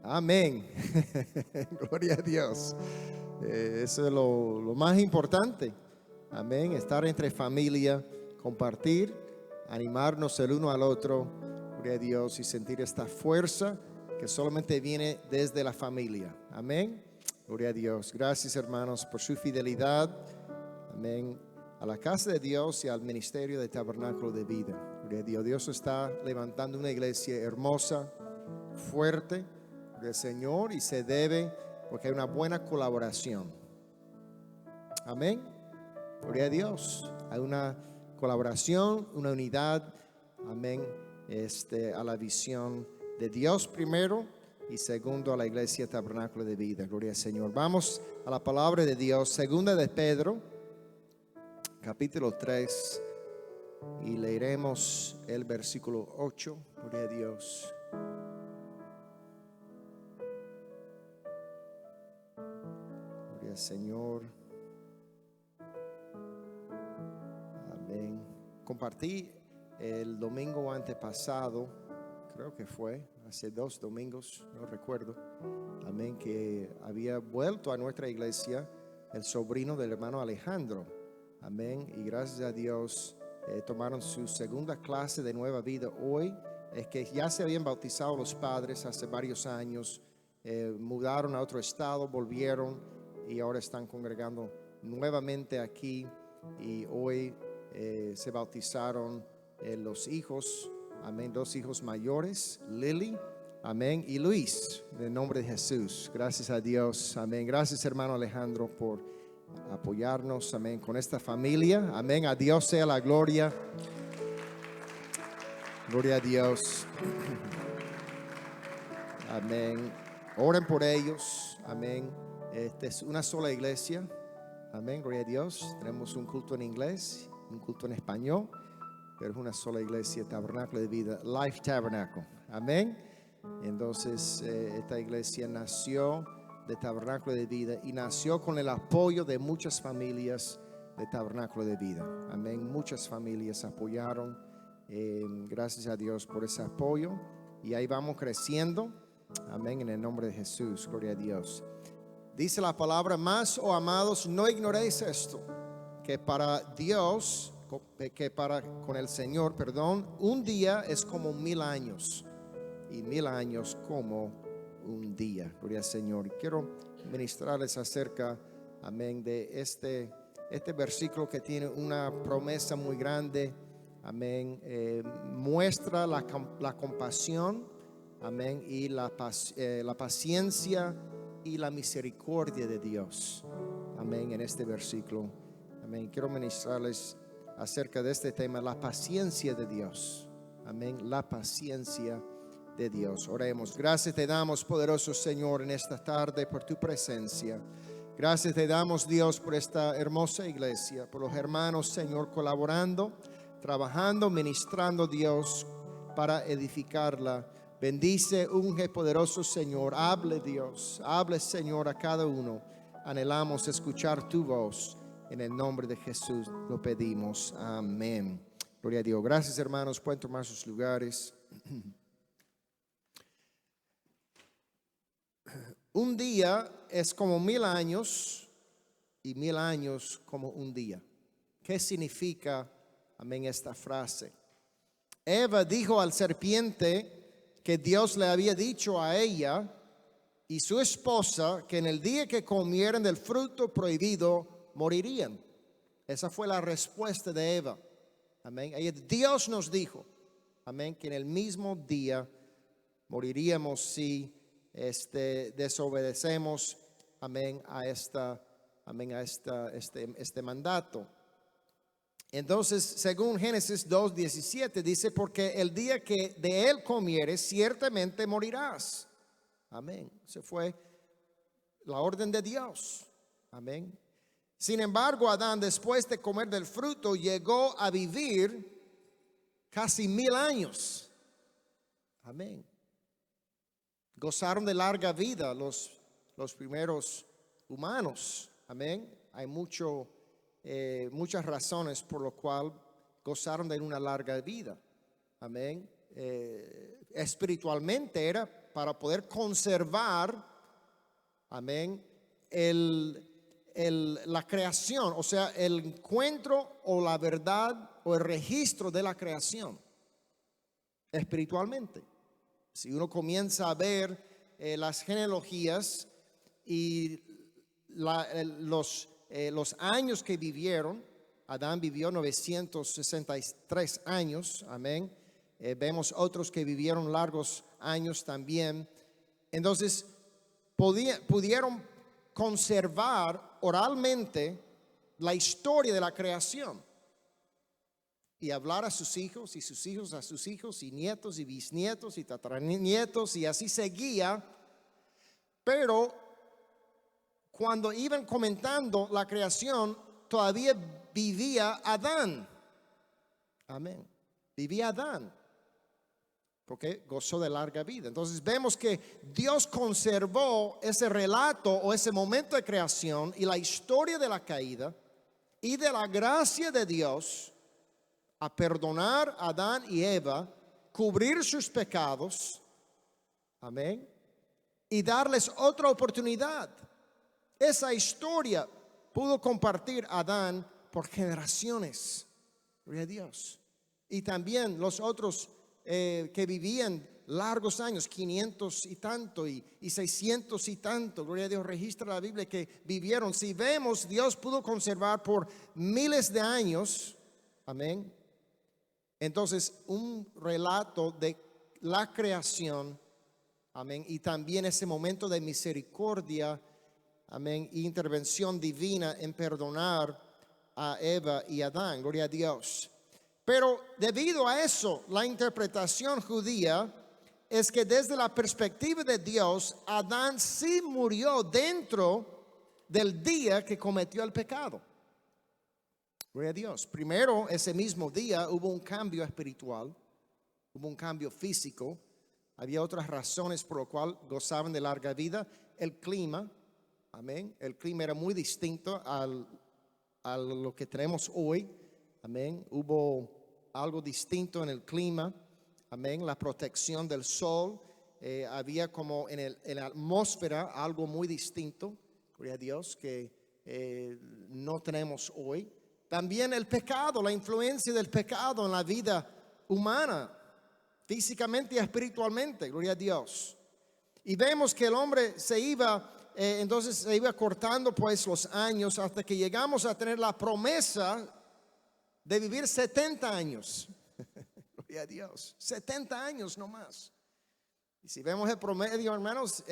Amén. Gloria a Dios. Eso es lo más importante. Amén. Estar entre familia, compartir, animarnos el uno al otro. Gloria a Dios y sentir esta fuerza que solamente viene desde la familia. Amén. Gloria a Dios. Gracias, hermanos, por su fidelidad. Amén. A la casa de Dios y al ministerio de Tabernáculo de Vida. Gloria a Dios. Dios está levantando una iglesia hermosa, fuerte del Señor, y se debe porque hay una buena colaboración. Amén. Gloria a Dios. Hay una colaboración, una unidad. Amén. A la visión de Dios primero y segundo a la iglesia Tabernáculo de Vida. Gloria al Señor. Vamos a la palabra de Dios. Segunda de Pedro, capítulo 3, y leeremos el versículo 8. Gloria a Dios. Gloria al Señor. Amén. Compartí el domingo antepasado, creo que fue hace 2 domingos, no recuerdo. Amén, que había vuelto a nuestra iglesia el sobrino del hermano Alejandro. Amén, y gracias a Dios tomaron su segunda clase de nueva vida hoy. Es que ya se habían bautizado los padres hace varios años, mudaron a otro estado, volvieron y ahora están congregando nuevamente aquí. Y hoy se bautizaron los hijos, amén, 2 hijos mayores, Lily, amén, y Luis, en el nombre de Jesús. Gracias a Dios, amén. Gracias, hermano Alejandro, por apoyarnos, amén, con esta familia, amén. A Dios sea la gloria. Gloria a Dios. Amén. Oren por ellos, amén. Esta es una sola iglesia, amén, gloria a Dios. Tenemos un culto en inglés, un culto en español, pero es una sola iglesia, Tabernáculo de Vida, Life Tabernacle, amén. Entonces esta iglesia nació de Tabernáculo de Vida y nació con el apoyo de muchas familias de Tabernáculo de Vida, amén. Muchas familias apoyaron, gracias a Dios por ese apoyo, y ahí vamos creciendo, amén, en el nombre de Jesús, gloria a Dios. Dice la palabra: mas, oh amados, no ignoréis esto, que para Dios, con el Señor, perdón, un día es como 1000 años, y 1000 años como un día. Gloria al Señor. Quiero ministrarles acerca, amén, de este versículo que tiene una promesa muy grande, amén. Muestra la compasión, amén, y la paciencia y la misericordia de Dios, amén, en este versículo, amén. Quiero ministrarles acerca de este tema, la paciencia de Dios, amén, la paciencia de Dios. Oremos. Gracias te damos, poderoso Señor, en esta tarde por tu presencia. Gracias te damos, Dios, por esta hermosa iglesia, por los hermanos, Señor, colaborando, trabajando, ministrando, Dios, para edificarla. Bendice, unge, poderoso Señor. Hable, Dios, hable, Señor, a cada uno. Anhelamos escuchar tu voz. En el nombre de Jesús lo pedimos. Amén. Gloria a Dios. Gracias, hermanos. Pueden tomar sus lugares. Un día es como 1000 años y 1000 años como un día. ¿Qué significa, amén, esta frase? Eva dijo al serpiente que Dios le había dicho a ella y su esposa que en el día que comieran del fruto prohibido morirían. Esa fue la respuesta de Eva. Amén. Dios nos dijo, amén, que en el mismo día moriríamos si desobedecemos, amén, a este mandato. Entonces, según Génesis 2:17 dice: porque el día que de él comieres, ciertamente morirás. Amén. Esa fue la orden de Dios. Amén. Sin embargo, Adán, después de comer del fruto, llegó a vivir casi 1000 años. Amén. Gozaron de larga vida los primeros humanos. Amén. Hay muchas razones por lo cual gozaron de una larga vida. Amén. Espiritualmente era para poder conservar, amén, la creación, o sea, el encuentro o la verdad o el registro de la creación espiritualmente. Si uno comienza a ver las genealogías y los años que vivieron, Adán vivió 963 años, amén. Vemos otros que vivieron largos años también. Entonces, pudieron conservar oralmente la historia de la creación y hablar a sus hijos y sus hijos a sus hijos y nietos y bisnietos y tataranietos, y así seguía. Pero cuando iban comentando la creación, todavía vivía Adán. Amén. Vivía Adán, porque gozó de larga vida. Entonces vemos que Dios conservó ese relato o ese momento de creación y la historia de la caída y de la gracia de Dios a perdonar a Adán y Eva, cubrir sus pecados, amén, y darles otra oportunidad. Esa historia pudo compartir Adán por generaciones. Gloria a Dios. Y también los otros que vivían largos años, 500 y tanto y 600 y tanto, gloria a Dios, registra la Biblia que vivieron. Si vemos, Dios pudo conservar por miles de años, amén. Entonces, un relato de la creación, amén, y también ese momento de misericordia, amén, y intervención divina en perdonar a Eva y Adán, gloria a Dios. Pero debido a eso, la interpretación judía es que desde la perspectiva de Dios, Adán sí murió dentro del día que cometió el pecado. Gloria a Dios. Primero, ese mismo día hubo un cambio espiritual, hubo un cambio físico. Había otras razones por las cuales gozaban de larga vida. El clima, amén. El clima era muy distinto a lo que tenemos hoy, amén. Hubo algo distinto en el clima, amén. La protección del sol, había como en la atmósfera algo muy distinto, gloria a Dios, que no tenemos hoy. También el pecado, la influencia del pecado en la vida humana, físicamente y espiritualmente, gloria a Dios. Y vemos que el hombre entonces se iba cortando pues los años hasta que llegamos a tener la promesa de vivir 70 años. Gloria a Dios, 70 años no más. Y si vemos el promedio, hermanos,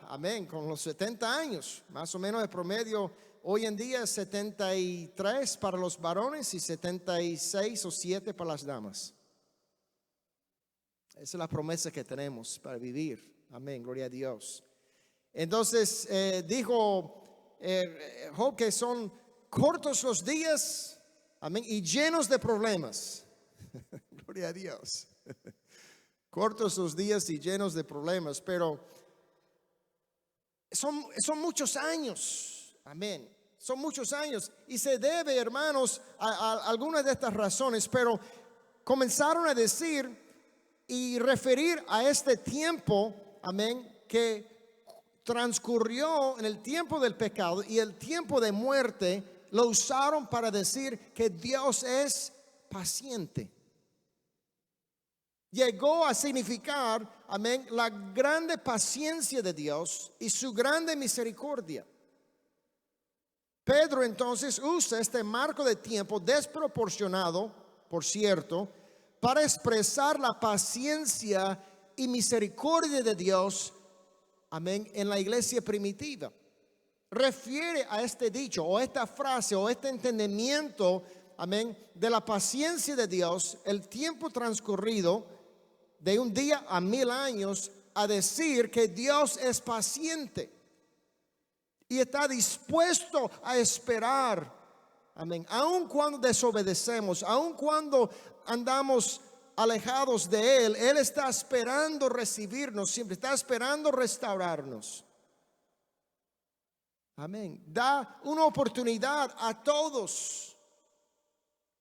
amén, con los 70 años, más o menos el promedio hoy en día es 73 para los varones y 76 o 7 para las damas. Esa es la promesa que tenemos para vivir. Amén, gloria a Dios. Entonces dijo Job que son cortos los días, amén, y llenos de problemas. Gloria a Dios. Cortos los días y llenos de problemas, pero son muchos años. Amén. Son muchos años y se debe, hermanos, a algunas de estas razones, pero comenzaron a decir y referir a este tiempo, amén, que transcurrió en el tiempo del pecado y el tiempo de muerte, lo usaron para decir que Dios es paciente. Llegó a significar, amén, la grande paciencia de Dios y su grande misericordia. Pedro entonces usa este marco de tiempo desproporcionado, por cierto, para expresar la paciencia y misericordia de Dios, amén, en la iglesia primitiva. Refiere a este dicho o esta frase o este entendimiento, amén, de la paciencia de Dios, el tiempo transcurrido de un día a 1000 años, a decir que Dios es paciente y está dispuesto a esperar, amén, aun cuando desobedecemos, aun cuando andamos alejados de Él. Él está esperando recibirnos, siempre está esperando restaurarnos. Amén. Da una oportunidad a todos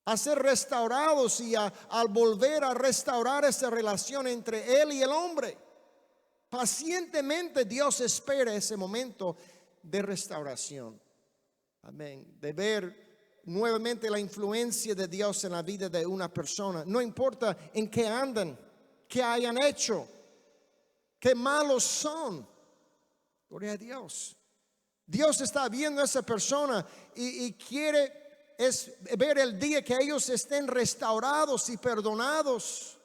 a ser restaurados y al volver a restaurar esa relación entre Él y el hombre. Pacientemente Dios espera ese momento de restauración. Amén. De ver nuevamente la influencia de Dios en la vida de una persona. No importa en qué andan, qué hayan hecho, qué malos son. Gloria a Dios. Dios está viendo a esa persona y quiere ver el día que ellos estén restaurados y perdonados.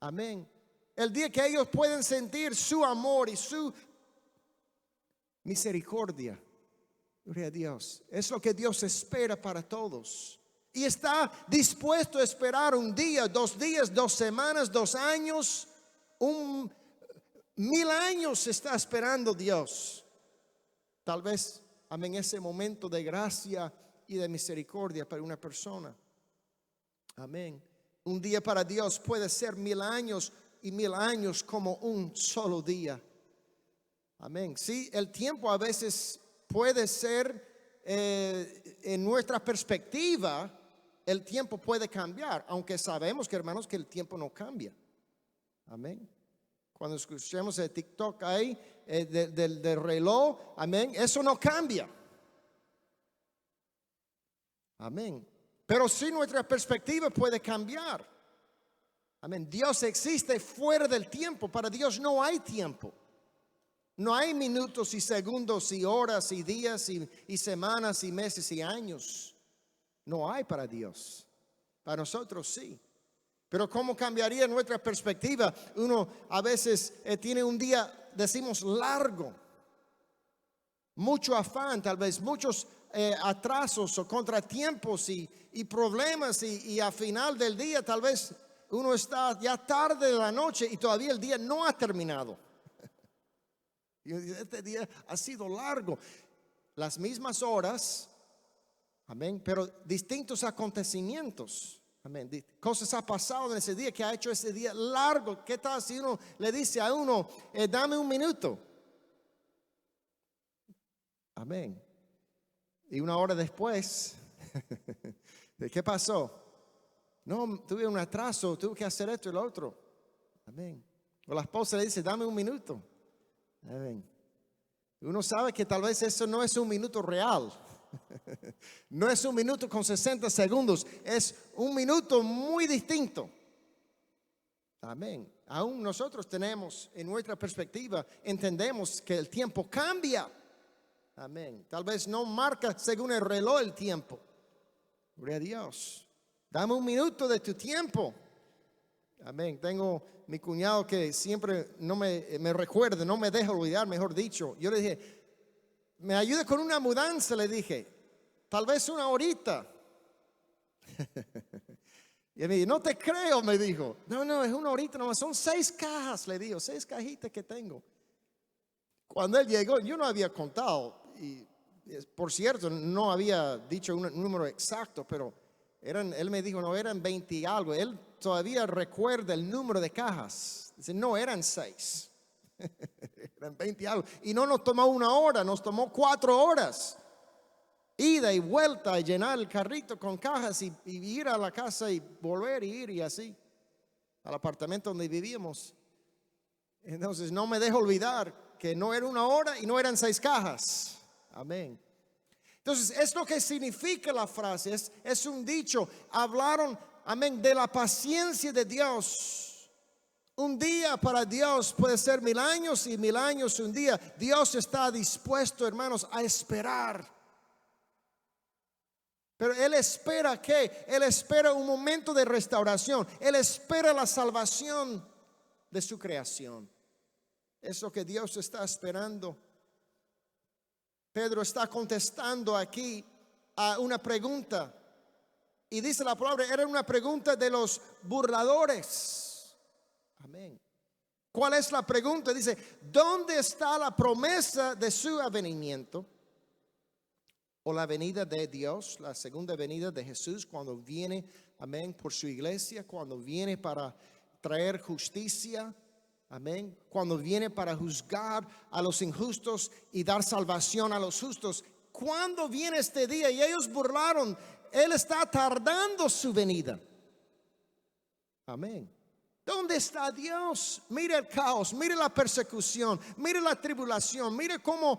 Amén. El día que ellos pueden sentir su amor y su misericordia. Gloria a Dios. Es lo que Dios espera para todos. Y está dispuesto a esperar un día, 2 días, 2 semanas, 2 años, 1000 años está esperando Dios. Tal vez, amén, ese momento de gracia y de misericordia para una persona. Amén. Un día para Dios puede ser 1000 años y 1000 años como un solo día. Amén. Sí, el tiempo a veces puede ser, en nuestra perspectiva, el tiempo puede cambiar, aunque sabemos que, hermanos, que el tiempo no cambia. Amén. Cuando escuchemos el TikTok ahí, del reloj, amén, eso no cambia. Amén. Pero sí nuestra perspectiva puede cambiar. Amén. Dios existe fuera del tiempo. Para Dios no hay tiempo. No hay minutos y segundos y horas y días y semanas y meses y años. No hay para Dios. Para nosotros sí. Pero ¿cómo cambiaría nuestra perspectiva? Uno a veces tiene un día, decimos, largo. Mucho afán, tal vez muchos atrasos o contratiempos y problemas y al final del día tal vez uno está ya tarde de la noche y todavía el día no ha terminado. Y este día ha sido largo. Las mismas horas, amén, pero distintos acontecimientos. Amén. Cosas ha pasado en ese día que ha hecho ese día largo. ¿Qué tal si uno le dice a uno, dame un minuto? Amén. Y 1 hora después, ¿qué pasó? No, tuve un atraso, tuve que hacer esto y lo otro. Amén. O la esposa le dice, dame un minuto. Amén. Uno sabe que tal vez eso no es un minuto real. No es un minuto con 60 segundos. Es un minuto muy distinto. Amén. Aún nosotros tenemos en nuestra perspectiva, entendemos que el tiempo cambia. Amén. Tal vez no marca según el reloj el tiempo. Gloria a Dios. Dame un minuto de tu tiempo. Amén. Tengo mi cuñado que siempre me recuerda, no me deja olvidar, mejor dicho. Yo le dije, me ayuda con una mudanza, le dije. Tal vez 1 horita. Y él me dijo, no te creo, me dijo. No, es 1 horita, no, son 6 cajas, le digo, 6 cajitas que tengo. Cuando él llegó, yo no había contado. Y por cierto, no había dicho un número exacto, pero él me dijo, no, eran 20 y algo. Él todavía recuerda el número de cajas. Dice, no, eran 6. Eran 20 y algo. Y no nos tomó 1 hora, nos tomó 4 horas. Ida y vuelta, y llenar el carrito con cajas y ir a la casa y volver y ir y así. Al apartamento donde vivíamos. Entonces no me dejo olvidar que no era 1 hora y no eran 6 cajas. Amén. Entonces es lo que significa la frase. Es un dicho. Hablaron, amén, de la paciencia de Dios. Un día para Dios puede ser 1000 años y 1000 años un día. Dios está dispuesto, hermanos, a esperar. Pero Él espera ¿qué? Él espera un momento de restauración. Él espera la salvación de su creación. Es lo que Dios está esperando. Pedro está contestando aquí a una pregunta. Y dice la palabra, era una pregunta de los burladores. Amén. ¿Cuál es la pregunta? Dice, ¿dónde está la promesa de su advenimiento? O la venida de Dios, la segunda venida de Jesús cuando viene, amén, por su iglesia, cuando viene para traer justicia, amén, cuando viene para juzgar a los injustos y dar salvación a los justos. ¿Cuándo viene este día? Y ellos burlaron Él está tardando su venida. Amén. ¿Dónde está Dios? Mire el caos, mire la persecución, mire la tribulación, mire cómo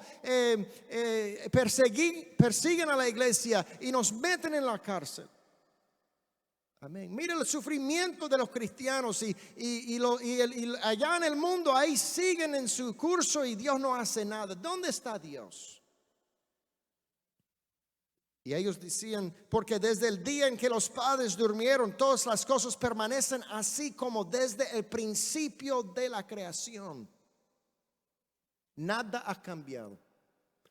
persiguen a la iglesia y nos meten en la cárcel. Amén. Mire el sufrimiento de los cristianos y allá en el mundo ahí siguen en su curso y Dios no hace nada. ¿Dónde está Dios? Y ellos decían, porque desde el día en que los padres durmieron, todas las cosas permanecen así como desde el principio de la creación. Nada ha cambiado.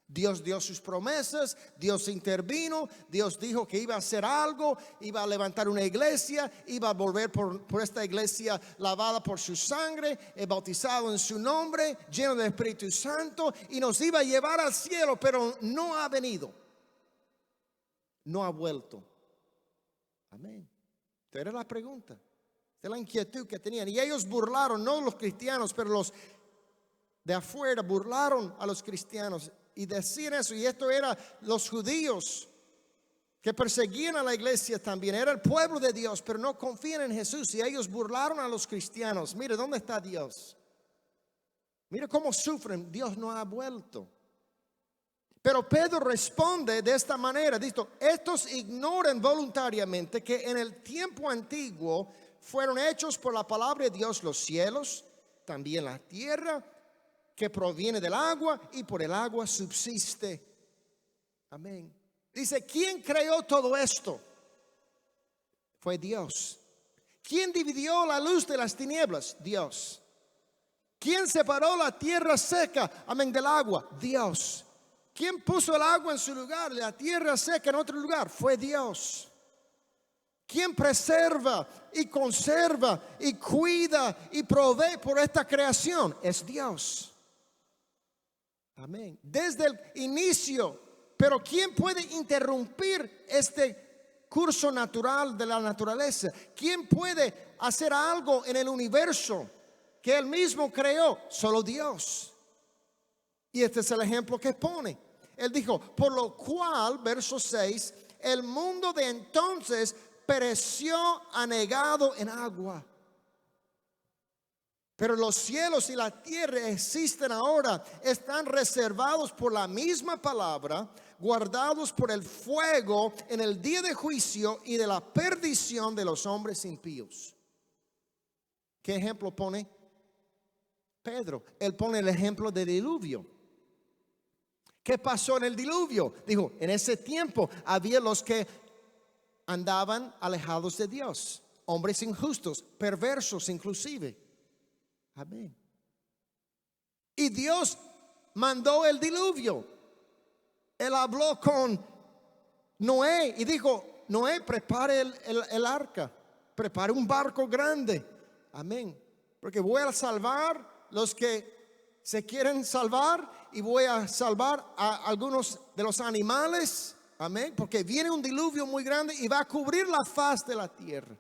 Dios dio sus promesas, Dios intervino, Dios dijo que iba a hacer algo, iba a levantar una iglesia, iba a volver por esta iglesia lavada por su sangre, bautizado en su nombre, lleno del Espíritu Santo, y nos iba a llevar al cielo, pero no ha venido. No ha vuelto. Amén. Esta era la pregunta, de la inquietud que tenían. Y ellos burlaron, no los cristianos, pero los de afuera burlaron a los cristianos y decían eso. Y esto era los judíos que perseguían a la iglesia también. Era el pueblo de Dios, pero no confían en Jesús. Y ellos burlaron a los cristianos. Mire, ¿dónde está Dios? Mire cómo sufren. Dios no ha vuelto. Pero Pedro responde de esta manera, dice, estos ignoran voluntariamente que en el tiempo antiguo fueron hechos por la palabra de Dios los cielos, también la tierra, que proviene del agua y por el agua subsiste. Amén. Dice, ¿quién creó todo esto? Fue Dios. ¿Quién dividió la luz de las tinieblas? Dios. ¿Quién separó la tierra seca, amén, del agua? Dios. ¿Quién puso el agua en su lugar, la tierra seca en otro lugar? Fue Dios. ¿Quién preserva y conserva y cuida y provee por esta creación? Es Dios. Amén. Desde el inicio. Pero ¿quién puede interrumpir este curso natural de la naturaleza? ¿Quién puede hacer algo en el universo que Él mismo creó? Solo Dios. Y este es el ejemplo que pone. Él dijo, por lo cual, verso 6, el mundo de entonces pereció anegado en agua. Pero los cielos y la tierra existen ahora, están reservados por la misma palabra, guardados por el fuego en el día de juicio y de la perdición de los hombres impíos. ¿Qué ejemplo pone Pedro? Él pone el ejemplo del diluvio. ¿Qué pasó en el diluvio? Dijo, en ese tiempo había los que andaban alejados de Dios, hombres injustos, perversos inclusive. Amén. Y Dios mandó el diluvio. Él habló con Noé y dijo, Noé, prepare el arca, prepare un barco grande. Amén. Porque voy a salvar los que se quieren salvar y voy a salvar a algunos de los animales. Amén. Porque viene un diluvio muy grande y va a cubrir la faz de la tierra.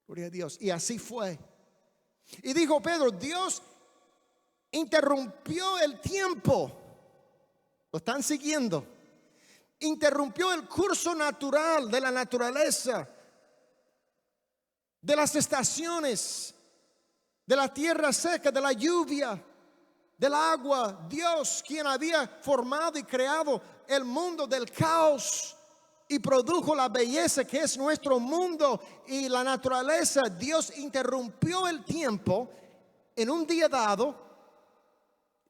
Gloria a Dios. Y así fue. Y dijo Pedro, Dios interrumpió el tiempo. ¿Lo están siguiendo? Interrumpió el curso natural de la naturaleza, de las estaciones, de la tierra seca, de la lluvia, del agua. Dios, quien había formado y creado el mundo del caos y produjo la belleza que es nuestro mundo y la naturaleza, Dios interrumpió el tiempo en un día dado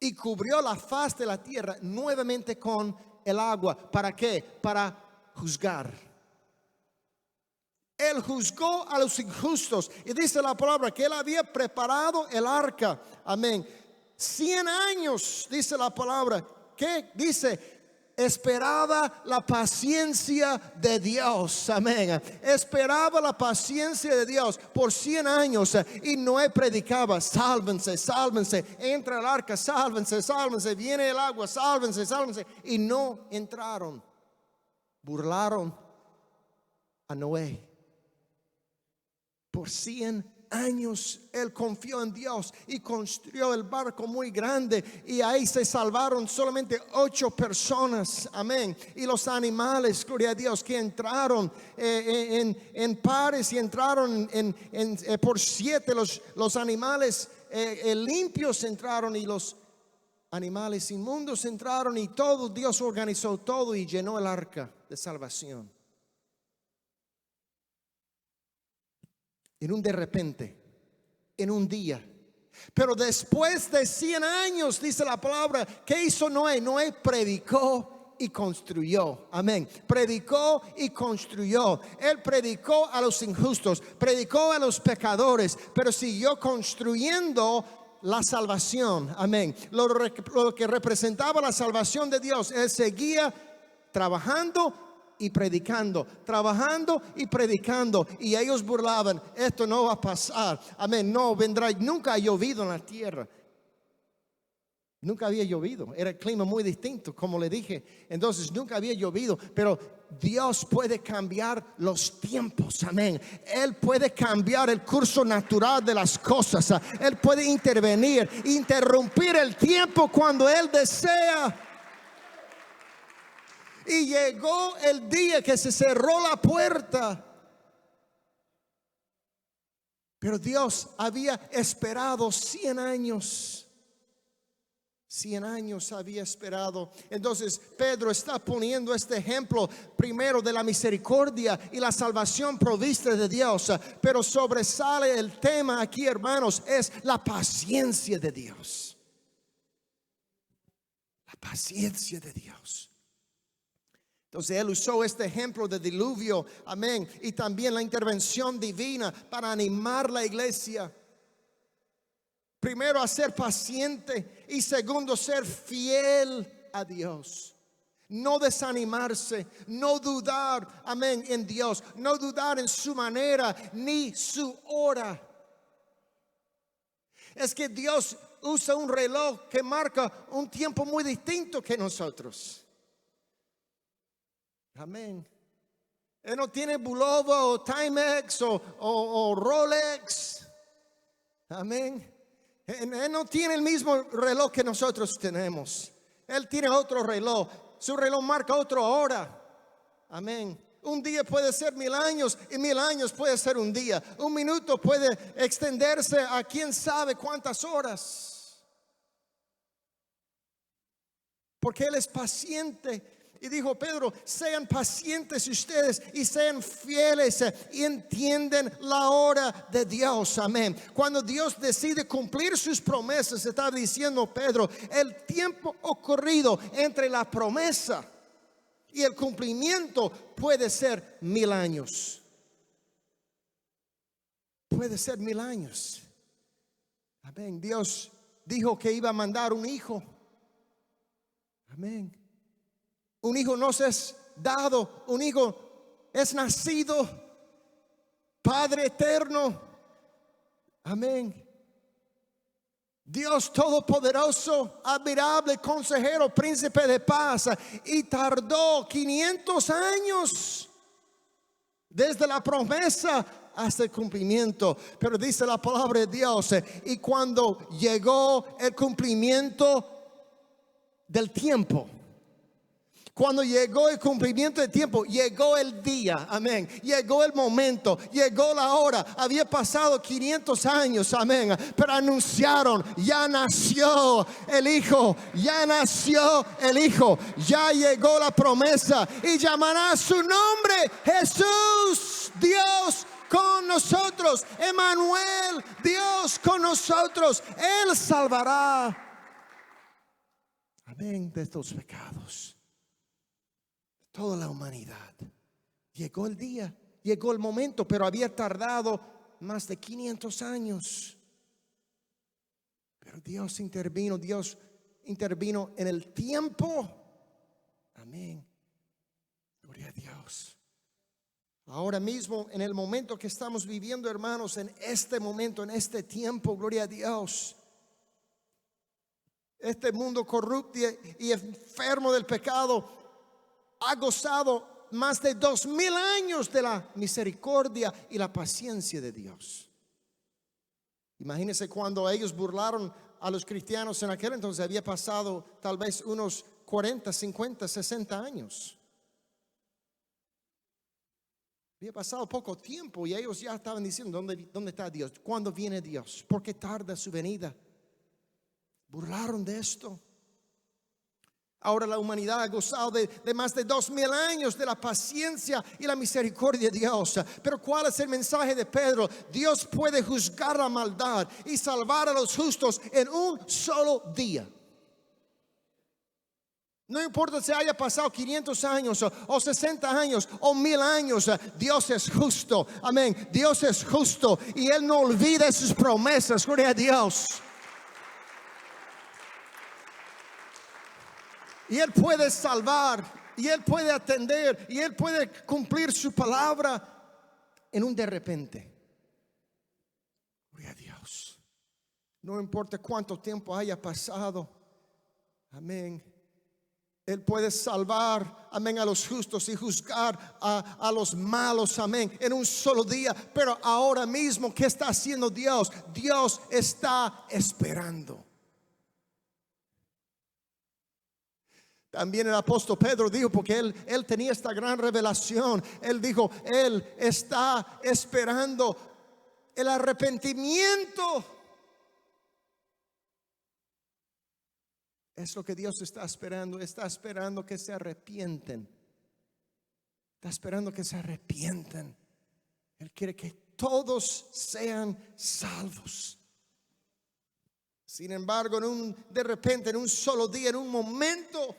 y cubrió la faz de la tierra nuevamente con el agua. ¿Para qué? Para juzgar. Él juzgó a los injustos y dice la palabra que Él había preparado el arca. Amén. 100 años, dice la palabra, que dice, esperaba la paciencia de Dios. Amén. Esperaba la paciencia de Dios por 100 años. Y Noé predicaba, sálvense, sálvense, entra el arca, sálvense, sálvense, viene el agua, sálvense, sálvense. Y no entraron. Burlaron a Noé por 100 años él confió en Dios y construyó el barco muy grande, y ahí se salvaron solamente 8 personas, amén. Y los animales, gloria a Dios, que entraron en pares y entraron por 7, los animales limpios entraron y los animales inmundos entraron, y todo, Dios organizó todo y llenó el arca de salvación. En un de repente, en un día. Pero después de 100 años, dice la palabra, ¿qué hizo Noé? Noé predicó y construyó. Amén. Predicó y construyó. Él predicó a los injustos, predicó a los pecadores, pero siguió construyendo la salvación. Amén. Lo que representaba la salvación de Dios. Él seguía trabajando y predicando, trabajando y predicando, y ellos burlaban: esto no va a pasar, amén, no vendrá, nunca ha llovido en la tierra, nunca había llovido, era el clima muy distinto, como le dije, entonces nunca había llovido. Pero Dios puede cambiar los tiempos, amén. Él puede cambiar el curso natural de las cosas. Él puede intervenir, interrumpir el tiempo cuando Él desea. Y llegó el día que se cerró la puerta. Pero Dios había esperado 100 años. 100 años había esperado. Entonces Pedro está poniendo este ejemplo primero de la misericordia y la salvación provista de Dios. Pero sobresale el tema aquí, hermanos, es la paciencia de Dios. La paciencia de Dios. Entonces él usó este ejemplo de diluvio, amén, y también la intervención divina para animar la iglesia. Primero, a ser paciente, y segundo, ser fiel a Dios. No desanimarse, no dudar, amén, en Dios, no dudar en su manera ni su hora. Es que Dios usa un reloj que marca un tiempo muy distinto que nosotros. Amén. Él no tiene Bulova o Timex o Rolex. Amén. Él no tiene el mismo reloj que nosotros tenemos. Él tiene otro reloj. Su reloj marca otra hora. Amén. Un día puede ser 1000 años y 1000 años puede ser un día. Un minuto puede extenderse a quién sabe cuántas horas. Porque Él es paciente. Y dijo Pedro: sean pacientes ustedes y sean fieles y entienden la hora de Dios. Amén. Cuando Dios decide cumplir sus promesas, está diciendo Pedro, el tiempo ocurrido entre la promesa y el cumplimiento puede ser 1000 años. Puede ser 1000 años. Amén. Dios dijo que iba a mandar un hijo. Amén. Un hijo nos es dado, un hijo es nacido, Padre eterno. Amén. Dios todopoderoso, admirable, consejero, príncipe de paz. Y tardó 500 años desde la promesa hasta el cumplimiento. Pero dice la palabra de Dios, y cuando llegó el cumplimiento del tiempo, cuando llegó el cumplimiento del tiempo, llegó el día, amén. Llegó el momento, llegó la hora. Había pasado 500 años, amén. Pero anunciaron: ya nació el Hijo, ya nació el Hijo, ya llegó la promesa. Y llamará su nombre Jesús, Dios con nosotros. Emmanuel, Dios con nosotros. Él salvará, amén, de estos pecados. Toda la humanidad. Llegó el día, llegó el momento, pero había tardado más de 500 años. Pero Dios intervino en el tiempo. Amén. Gloria a Dios. Ahora mismo, en el momento que estamos viviendo, hermanos, en este momento, en este tiempo, gloria a Dios. Este mundo corrupto y enfermo del pecado ha gozado más de 2000 años de la misericordia y la paciencia de Dios. Imagínense cuando ellos burlaron a los cristianos en aquel entonces, había pasado tal vez unos 40, 50, 60 años. Había pasado poco tiempo y ellos ya estaban diciendo, ¿dónde está Dios? ¿Cuándo viene Dios? ¿Por qué tarda su venida? Burlaron de esto. Ahora la humanidad ha gozado de más de 2000 años de la paciencia y la misericordia de Dios. Pero ¿cuál es el mensaje de Pedro? Dios puede juzgar la maldad y salvar a los justos en un solo día. No importa si haya pasado 500 años o 60 años o 1000 años, Dios es justo. Amén. Dios es justo y Él no olvida sus promesas. Gloria a Dios. Y Él puede salvar, y Él puede atender, y Él puede cumplir su palabra en un de repente. Gloria a Dios. No importa cuánto tiempo haya pasado. Amén. Él puede salvar, amén, a los justos y juzgar a los malos, amén, en un solo día. Pero ahora mismo, ¿qué está haciendo Dios? Dios está esperando. También el apóstol Pedro dijo, porque él tenía esta gran revelación. Él dijo, Él está esperando el arrepentimiento. Es lo que Dios está esperando. Está esperando que se arrepienten. Está esperando que se arrepientan. Él quiere que todos sean salvos. Sin embargo, de repente, en un solo día, en un momento,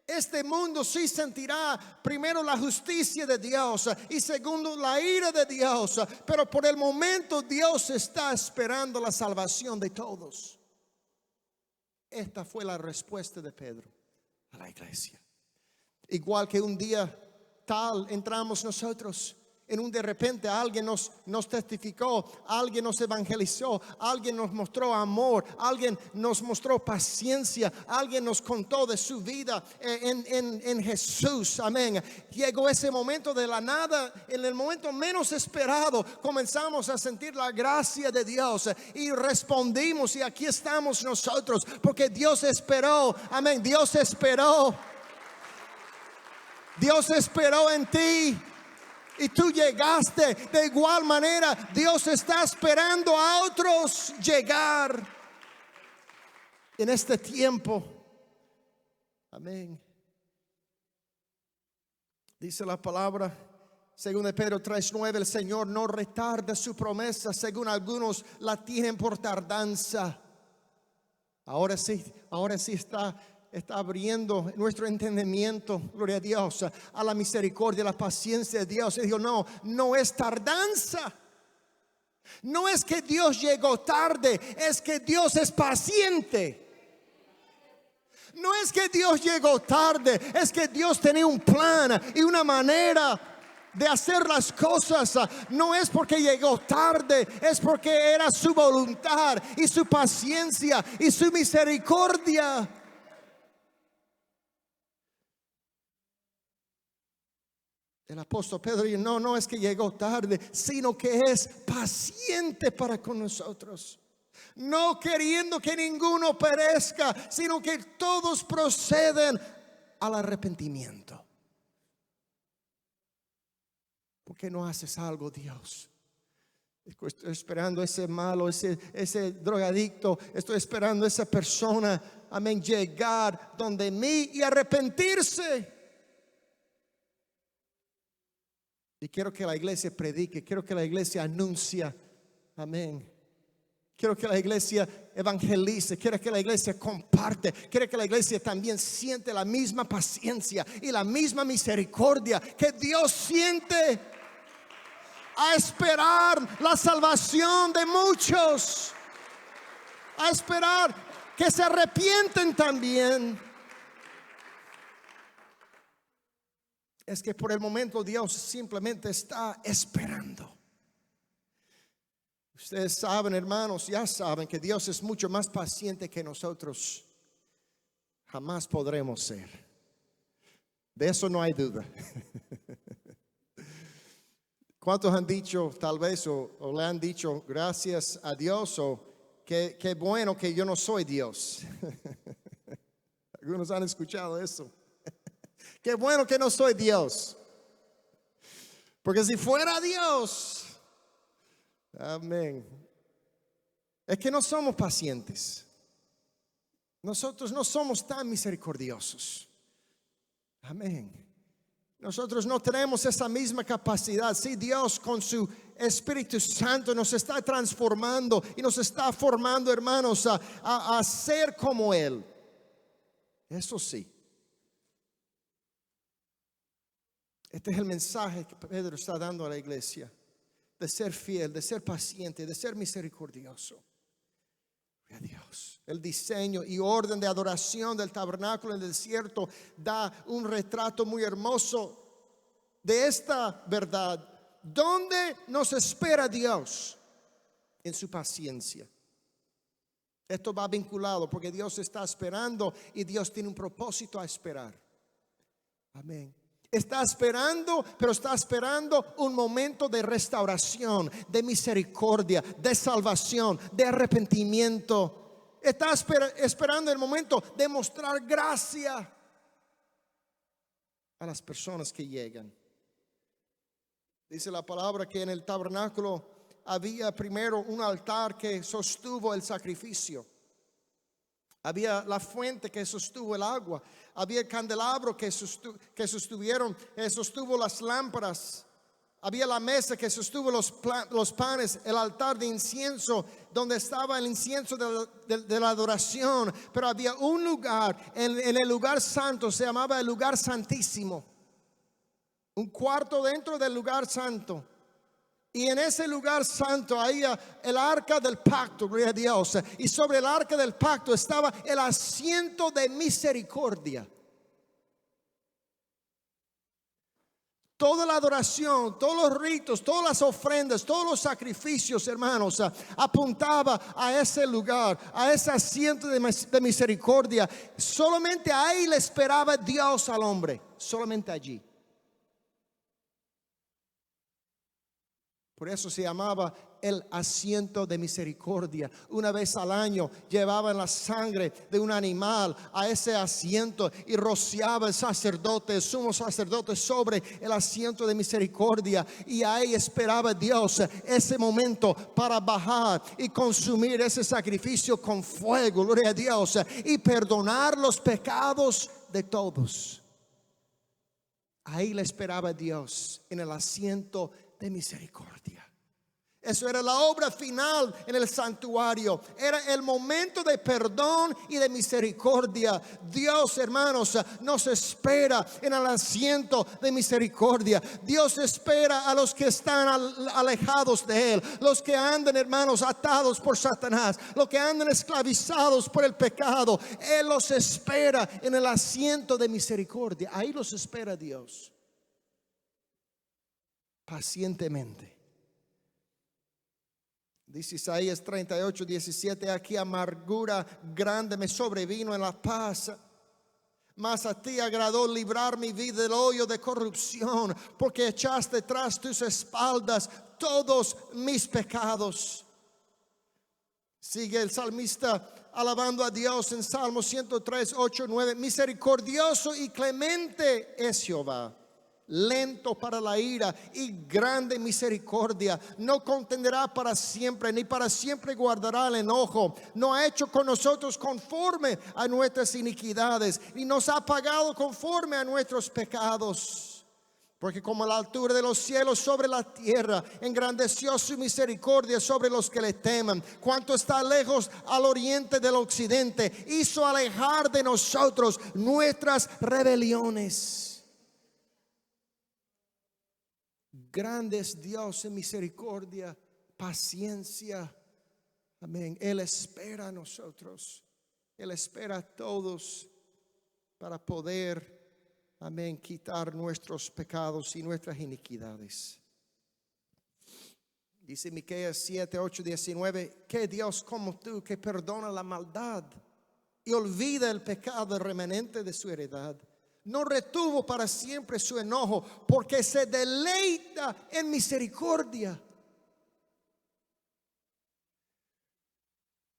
este mundo sí sentirá primero la justicia de Dios y segundo la ira de Dios. Pero por el momento Dios está esperando la salvación de todos. Esta fue la respuesta de Pedro a la iglesia. Igual que un día tal entramos nosotros. En un de repente alguien nos testificó, alguien nos evangelizó, alguien nos mostró amor, alguien nos mostró paciencia, alguien nos contó de su vida en Jesús. Amén. Llegó ese momento de la nada, en el momento menos esperado, comenzamos a sentir la gracia de Dios y respondimos, y aquí estamos nosotros, porque Dios esperó. Amén. Dios esperó. Dios esperó en ti. Y tú llegaste. De igual manera, Dios está esperando a otros llegar en este tiempo. Amén. Dice la palabra, según de Pedro 3:9, el Señor no retarda su promesa, según algunos la tienen por tardanza. Ahora sí está abriendo nuestro entendimiento, gloria a Dios, a la misericordia, a la paciencia de Dios. Y digo, no es tardanza. No es que Dios llegó tarde, es que Dios es paciente. No es que Dios llegó tarde, es que Dios tenía un plan y una manera de hacer las cosas. No es porque llegó tarde, es porque era su voluntad y su paciencia y su misericordia. El apóstol Pedro dice, no es que llegó tarde, sino que es paciente para con nosotros. No queriendo que ninguno perezca, sino que todos proceden al arrepentimiento. ¿Por qué no haces algo, Dios? Estoy esperando ese malo, ese drogadicto. Estoy esperando esa persona, amén, llegar donde mí y arrepentirse. Y quiero que la iglesia predique, quiero que la iglesia anuncia, amén. Quiero que la iglesia evangelice, quiero que la iglesia comparte, quiero que la iglesia también siente la misma paciencia y la misma misericordia que Dios siente a esperar la salvación de muchos, a esperar que se arrepienten también. Es que por el momento Dios simplemente está esperando. Ustedes saben, hermanos, ya saben que Dios es mucho más paciente que nosotros jamás podremos ser. De eso no hay duda. ¿Cuántos han dicho tal vez o le han dicho gracias a Dios o qué bueno que yo no soy Dios? Algunos han escuchado eso. Qué bueno que no soy Dios. Porque si fuera Dios, amén. Es que no somos pacientes. Nosotros no somos tan misericordiosos. Amén. Nosotros no tenemos esa misma capacidad. Si Dios con su Espíritu Santo nos está transformando y nos está formando, hermanos, a ser como Él. Eso sí. Este es el mensaje que Pedro está dando a la iglesia. De ser fiel, de ser paciente, de ser misericordioso. A Dios. El diseño y orden de adoración del tabernáculo en el desierto da un retrato muy hermoso de esta verdad. ¿Dónde nos espera Dios? En su paciencia. Esto va vinculado porque Dios está esperando y Dios tiene un propósito a esperar. Amén. Está esperando, pero está esperando un momento de restauración, de misericordia, de salvación, de arrepentimiento. Está esperando el momento de mostrar gracia a las personas que llegan. Dice la palabra que en el tabernáculo había primero un altar que sostuvo el sacrificio. Había la fuente que sostuvo el agua. Había el candelabro que sostuvo las lámparas. Había la mesa que sostuvo los panes. El altar de incienso donde estaba el incienso de la adoración. Pero había un lugar en el lugar santo. Se llamaba el lugar santísimo. Un cuarto dentro del lugar santo. Y en ese lugar santo había el arca del pacto, gloria a Dios. Y sobre el arca del pacto estaba el asiento de misericordia. Toda la adoración, todos los ritos, todas las ofrendas, todos los sacrificios, hermanos, apuntaba a ese lugar, a ese asiento de misericordia. Solamente ahí le esperaba Dios al hombre, solamente allí. Por eso se llamaba el asiento de misericordia. Una vez al año llevaban la sangre de un animal a ese asiento y rociaba el sacerdote, el sumo sacerdote, sobre el asiento de misericordia. Y ahí esperaba Dios ese momento para bajar y consumir ese sacrificio con fuego, gloria a Dios, y perdonar los pecados de todos. Ahí le esperaba Dios en el asiento de misericordia. Eso era la obra final en el santuario. Era el momento de perdón y de misericordia. Dios, hermanos, nos espera en el asiento de misericordia. Dios espera a los que están alejados de Él. Los que andan, hermanos, atados por Satanás. Los que andan esclavizados por el pecado. Él los espera en el asiento de misericordia. Ahí los espera Dios. Pacientemente. Dice Isaías 38:17: aquí amargura grande me sobrevino en la paz, mas a ti agradó librar mi vida del hoyo de corrupción, porque echaste tras tus espaldas todos mis pecados. Sigue el salmista alabando a Dios en Salmo 103, 8, 9. Misericordioso y clemente es Jehová, lento para la ira y grande misericordia. No contenderá para siempre, ni para siempre guardará el enojo. No ha hecho con nosotros conforme a nuestras iniquidades, y nos ha pagado conforme a nuestros pecados. Porque como la altura de los cielos sobre la tierra, engrandeció su misericordia sobre los que le teman. Cuanto está lejos al oriente del occidente, hizo alejar de nosotros nuestras rebeliones. Grande es Dios en misericordia, paciencia. Amén. Él espera a nosotros. Él espera a todos para poder, amén, quitar nuestros pecados y nuestras iniquidades. Dice Miqueas 7, 8, 19: que Dios como tú, que perdona la maldad y olvida el pecado remanente de su heredad. No retuvo para siempre su enojo, porque se deleita en misericordia.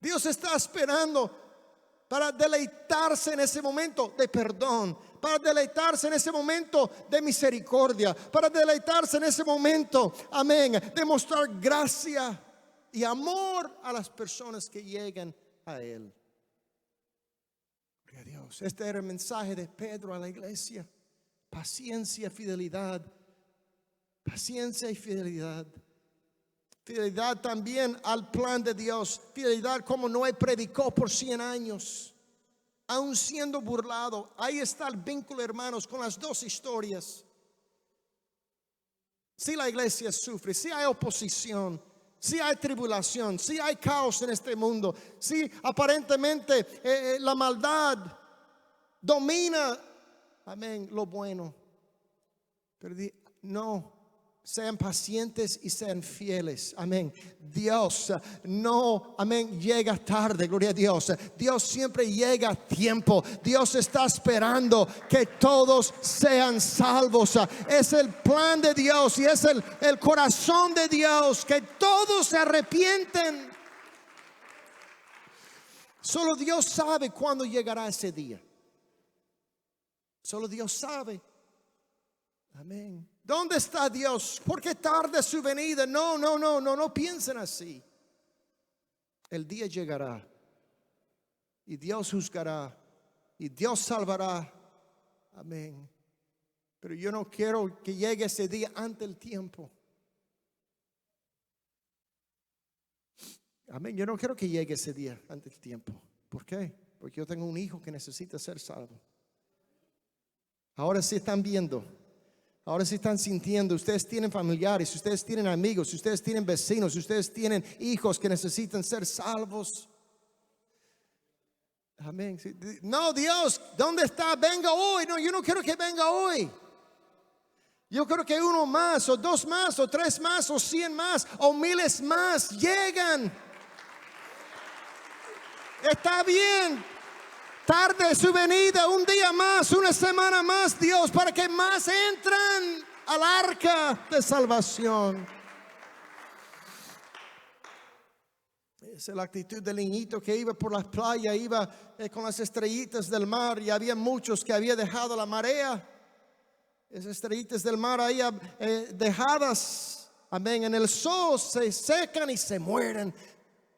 Dios está esperando para deleitarse en ese momento de perdón, para deleitarse en ese momento de misericordia, para deleitarse en ese momento, amén, de mostrar gracia y amor a las personas que llegan a Él. Gloria a Dios. Este era el mensaje de Pedro a la iglesia. Paciencia, fidelidad. Paciencia y fidelidad. Fidelidad también al plan de Dios. Fidelidad como Noé predicó por 100 años. Aún siendo burlado. Ahí está el vínculo, hermanos, con las dos historias. Si la iglesia sufre, si hay oposición, si hay tribulación, si hay caos en este mundo, si aparentemente la maldad domina, amén, lo bueno. Pero no, sean pacientes y sean fieles, amén. Dios no, amén, llega tarde, gloria a Dios. Dios siempre llega a tiempo. Dios está esperando que todos sean salvos. Es el plan de Dios y es el corazón de Dios, que todos se arrepienten. Solo Dios sabe cuándo llegará ese día. Solo Dios sabe. Amén. ¿Dónde está Dios? ¿Por qué tarda su venida? No piensen así. El día llegará y Dios juzgará y Dios salvará. Amén. Pero yo no quiero que llegue ese día ante el tiempo. Amén. Yo no quiero que llegue ese día ante el tiempo. ¿Por qué? Porque yo tengo un hijo que necesita ser salvo. Ahora sí están viendo. Ahora sí están sintiendo. Ustedes tienen familiares, ustedes tienen amigos, ustedes tienen vecinos, ustedes tienen hijos que necesitan ser salvos. Amén. No, Dios, ¿dónde está? Venga hoy. No, yo no quiero que venga hoy. Yo creo que uno más, o dos más, o tres más, o 100 más, o miles más llegan. Está bien. Tarde su venida, un día más, una semana más, Dios, para que más entran al arca de salvación. Esa es la actitud del niñito que iba por la playa, iba con las estrellitas del mar, y había muchos que había dejado la marea. Esas estrellitas del mar ahí dejadas, amén, en el sol se secan y se mueren.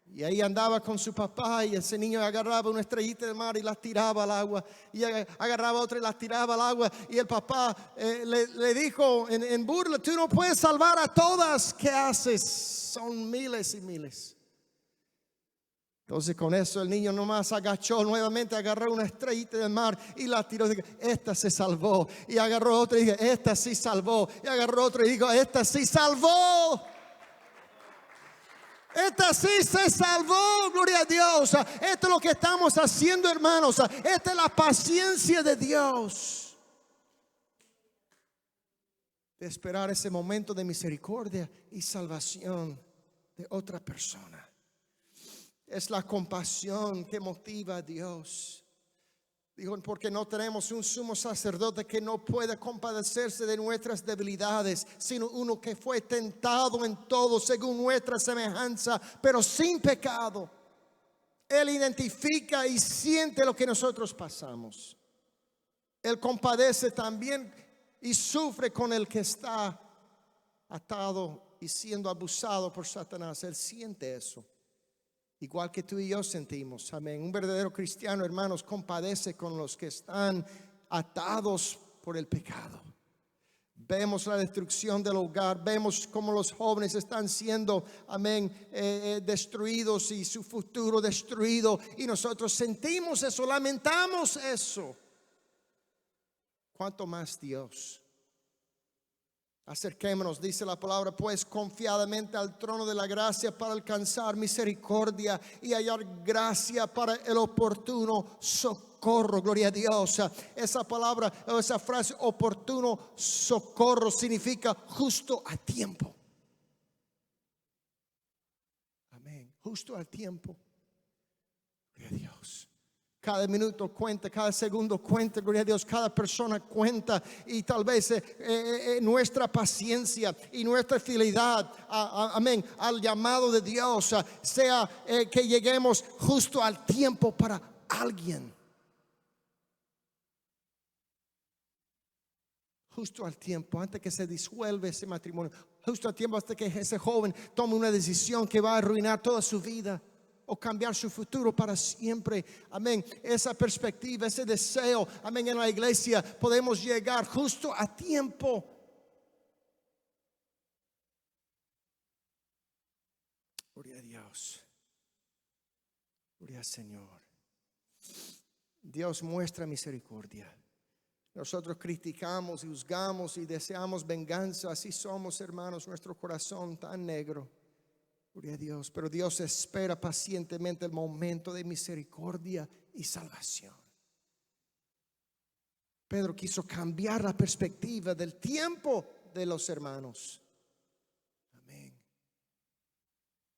Y ahí andaba con su papá, y ese niño agarraba una estrellita del mar y la tiraba al agua, y agarraba otra y la tiraba al agua, y el papá le dijo en burla: tú no puedes salvar a todas. ¿Qué haces? Son miles y miles. Entonces con eso el niño nomás agachó nuevamente, agarró una estrellita del mar y la tiró. Y dijo: esta se salvó. Y agarró otra y dijo: esta sí salvó. Y agarró otra y dijo: esta sí salvó. Esta sí se salvó, gloria a Dios. Esto es lo que estamos haciendo, hermanos. Esta es la paciencia de Dios, de esperar ese momento de misericordia y salvación de otra persona. Es la compasión que motiva a Dios. Dijo: porque no tenemos un sumo sacerdote que no pueda compadecerse de nuestras debilidades, sino uno que fue tentado en todo según nuestra semejanza, pero sin pecado. Él identifica y siente lo que nosotros pasamos. Él compadece también y sufre con el que está atado y siendo abusado por Satanás. Él siente eso, igual que tú y yo sentimos. Amén. Un verdadero cristiano, hermanos, compadece con los que están atados por el pecado. Vemos la destrucción del hogar, vemos cómo los jóvenes están siendo, amén, destruidos y su futuro destruido, y nosotros sentimos eso, lamentamos eso. ¿Cuánto más Dios? Acerquémonos, dice la palabra, pues confiadamente al trono de la gracia para alcanzar misericordia y hallar gracia para el oportuno socorro. Gloria a Dios. Esa palabra, esa frase, oportuno socorro, significa justo a tiempo. Amén. Justo a tiempo. Gloria a Dios. Cada minuto cuenta, cada segundo cuenta, gloria a Dios, cada persona cuenta. Y tal vez nuestra paciencia y nuestra fidelidad, amén, al llamado de Dios, sea que lleguemos justo al tiempo para alguien. Justo al tiempo, antes que se disuelve ese matrimonio. Justo al tiempo, hasta que ese joven tome una decisión que va a arruinar toda su vida o cambiar su futuro para siempre. Amén. Esa perspectiva, ese deseo, amén, en la iglesia podemos llegar justo a tiempo. Gloria a Dios. Gloria al Señor. Dios muestra misericordia. Nosotros criticamos y juzgamos y deseamos venganza. Así somos, hermanos, nuestro corazón tan negro. Gloria a Dios. Pero Dios espera pacientemente el momento de misericordia y salvación. Pedro quiso cambiar la perspectiva del tiempo de los hermanos. Amén.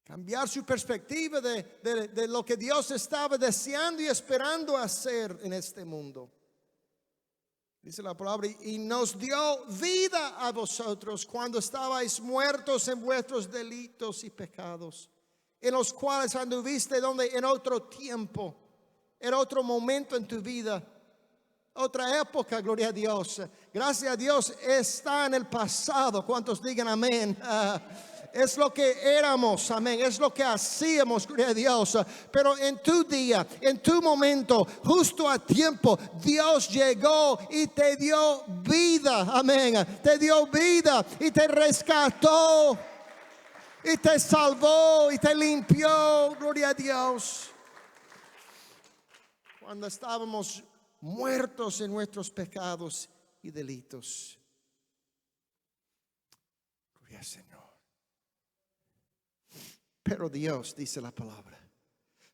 Cambiar su perspectiva de lo que Dios estaba deseando y esperando hacer en este mundo. Dice la palabra, y nos dio vida a vosotros cuando estabais muertos en vuestros delitos y pecados, en los cuales anduviste en otro tiempo, en otro momento en tu vida, otra época, gloria a Dios. Gracias a Dios está en el pasado. ¿Cuántos digan amén? Es lo que éramos, amén, es lo que hacíamos, gloria a Dios. Pero en tu día, en tu momento, justo a tiempo, Dios llegó y te dio vida, amén. Te dio vida y te rescató y te salvó y te limpió, gloria a Dios. Cuando estábamos muertos en nuestros pecados y delitos. Gloria al Señor. Pero Dios, dice la palabra,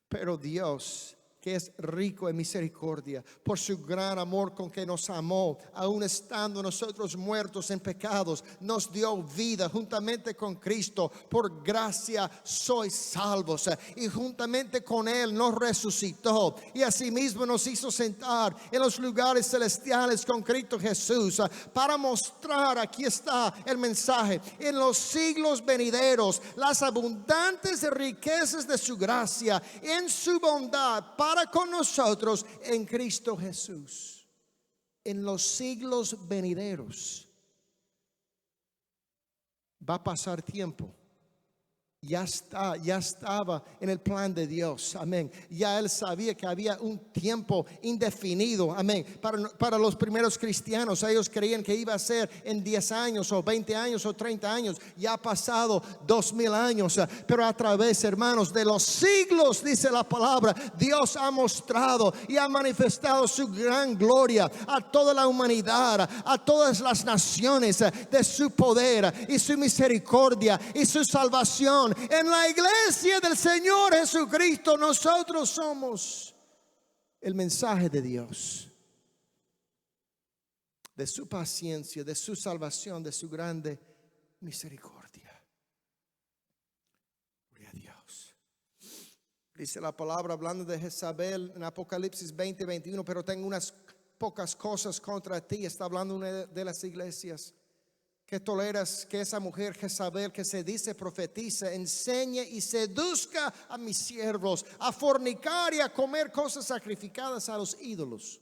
pero Dios, que es rico en misericordia, por su gran amor con que nos amó, aun estando nosotros muertos en pecados, nos dio vida juntamente con Cristo. Por gracia sois salvos, y juntamente con Él nos resucitó, y asimismo nos hizo sentar en los lugares celestiales con Cristo Jesús, para mostrar, aquí está el mensaje, en los siglos venideros las abundantes riquezas de su gracia en su bondad para con nosotros en Cristo Jesús. En los siglos venideros va a pasar tiempo. Ya estaba en el plan de Dios, amén. Ya Él sabía que había un tiempo indefinido, amén. Para los primeros cristianos, ellos creían que iba a ser en 10 años o 20 años o 30 años. Ya ha pasado 2000 años, pero a través, hermanos, de los siglos, dice la palabra, Dios ha mostrado y ha manifestado su gran gloria a toda la humanidad, a todas las naciones, de su poder y su misericordia y su salvación. En la iglesia del Señor Jesucristo nosotros somos el mensaje de Dios, de su paciencia, de su salvación, de su grande misericordia. Gloria a Dios. Dice la palabra hablando de Jezabel en Apocalipsis 20:21, pero tengo unas pocas cosas contra ti. Está hablando una de las iglesias. Que toleras que esa mujer Jezabel, que se dice profetiza, enseñe y seduzca a mis siervos a fornicar y a comer cosas sacrificadas a los ídolos.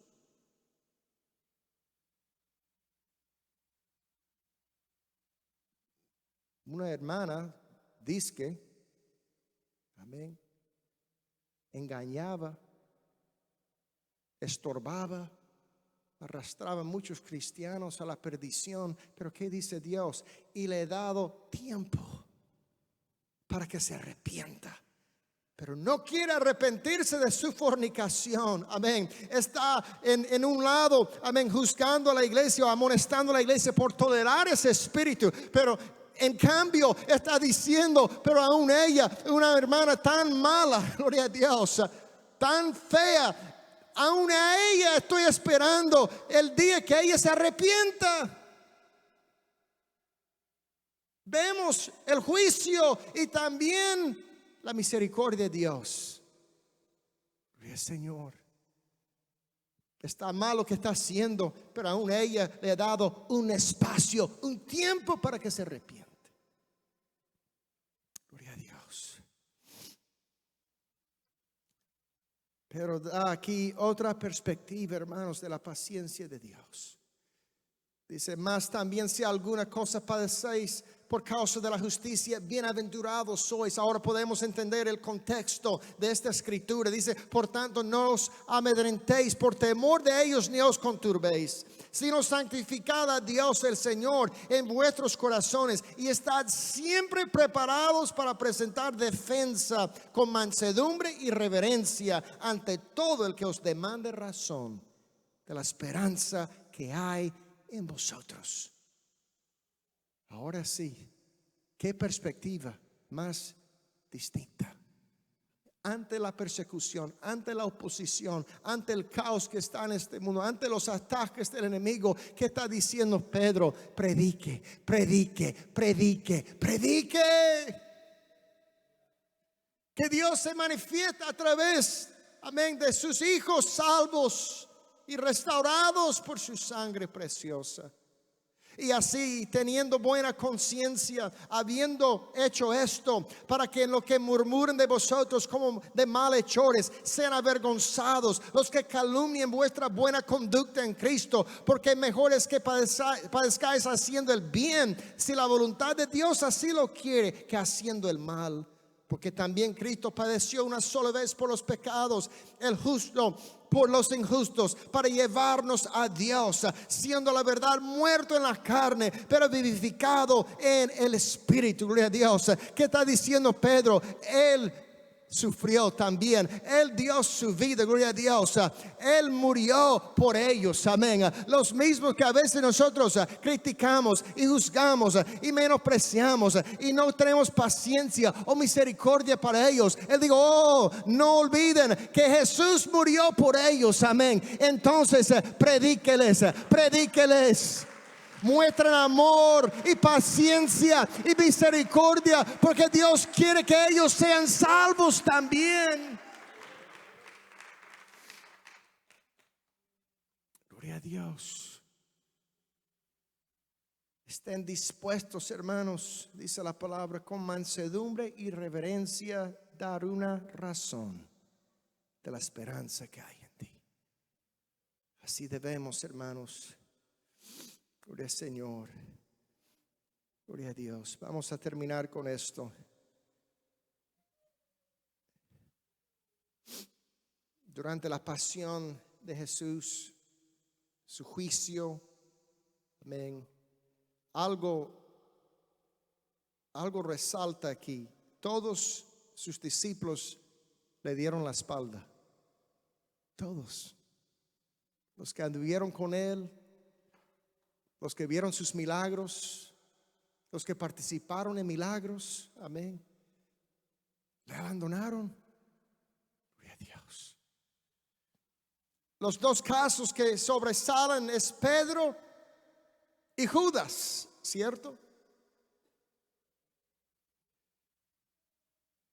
Una hermana dizque, amén, engañaba, estorbaba, arrastraba a muchos cristianos a la perdición. Pero ¿qué dice Dios? Y le he dado tiempo para que se arrepienta. Pero no quiere arrepentirse de su fornicación, amén. Está en un lado, amén, juzgando a la iglesia o amonestando a la iglesia por tolerar ese espíritu. Pero en cambio está diciendo, pero aún ella, una hermana tan mala, gloria a Dios, tan fea, aún a ella estoy esperando el día que ella se arrepienta. Vemos el juicio y también la misericordia de Dios. Gloria al Señor. Está mal lo que está haciendo, pero aún ella le ha dado un espacio, un tiempo para que se arrepiente. Gloria a Dios. Pero da aquí otra perspectiva, hermanos, de la paciencia de Dios. Dice, más también si alguna cosa padecéis por causa de la justicia, bienaventurados sois. Ahora podemos entender el contexto de esta escritura. Dice, por tanto no os amedrentéis por temor de ellos, ni os conturbéis, sino santificad a Dios el Señor en vuestros corazones y estad siempre preparados para presentar defensa con mansedumbre y reverencia ante todo el que os demande razón de la esperanza que hay en vosotros. Ahora sí, qué perspectiva más distinta. Ante la persecución, ante la oposición, ante el caos que está en este mundo, ante los ataques del enemigo, ¿qué está diciendo Pedro? Predique, predique, predique, predique. Que Dios se manifiesta a través, amén, de sus hijos salvos y restaurados por su sangre preciosa. Y así, teniendo buena conciencia, habiendo hecho esto, para que en lo que murmuren de vosotros como de malhechores, sean avergonzados los que calumnien vuestra buena conducta en Cristo, porque mejor es que padezcáis haciendo el bien, si la voluntad de Dios así lo quiere, que haciendo el mal. Porque también Cristo padeció una sola vez por los pecados, el justo por los injustos, para llevarnos a Dios, siendo la verdad muerto en la carne, pero vivificado en el Espíritu. Gloria a Dios. ¿Qué está diciendo Pedro? Él sufrió también, Él dio su vida, gloria a Dios. Él murió por ellos, amén. Los mismos que a veces nosotros criticamos y juzgamos y menospreciamos y no tenemos paciencia o misericordia para ellos. Él dijo, oh, no olviden que Jesús murió por ellos, amén. Entonces predíqueles, predíqueles. Muestran amor y paciencia y misericordia, porque Dios quiere que ellos sean salvos también. Gloria a Dios. Estén dispuestos, hermanos, dice la palabra, con mansedumbre y reverencia, dar una razón de la esperanza que hay en ti. Así debemos, hermanos. Gloria al Señor. Gloria a Dios. Vamos a terminar con esto. Durante la pasión de Jesús, su juicio, amén. Algo resalta aquí. Todos sus discípulos le dieron la espalda. Todos. Los que anduvieron con él, los que vieron sus milagros, los que participaron en milagros, amén, le abandonaron. Gloria a Dios. Los dos casos que sobresalen es Pedro y Judas, ¿cierto?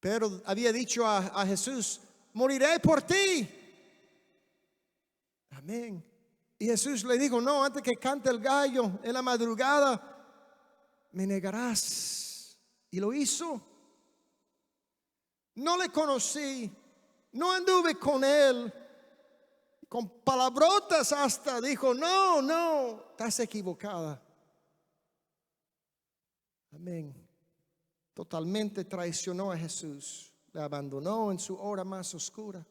Pedro había dicho a Jesús, moriré por ti. Amén. Y Jesús le dijo, no, antes que cante el gallo en la madrugada, me negarás. Y lo hizo. No le conocí, no anduve con él. Con palabrotas hasta dijo, no, estás equivocada. Amén. Totalmente traicionó a Jesús. Le abandonó en su hora más oscura.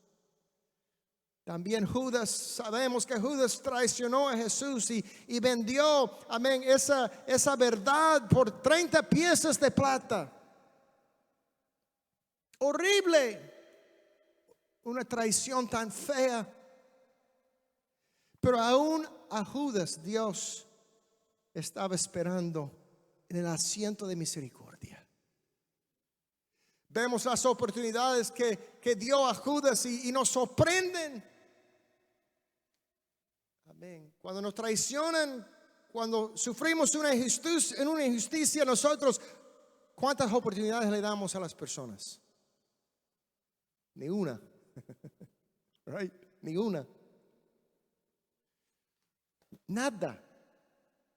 También Judas, sabemos que Judas traicionó a Jesús y vendió, amén, esa verdad por 30 piezas de plata. Horrible. Una traición tan fea. Pero aún a Judas Dios estaba esperando en el asiento de misericordia. Vemos las oportunidades que dio a Judas y nos sorprenden. Amén. Cuando nos traicionan, cuando sufrimos una injusticia, nosotros, ¿cuántas oportunidades le damos a las personas? Ni una. Right? Ni una. Nada.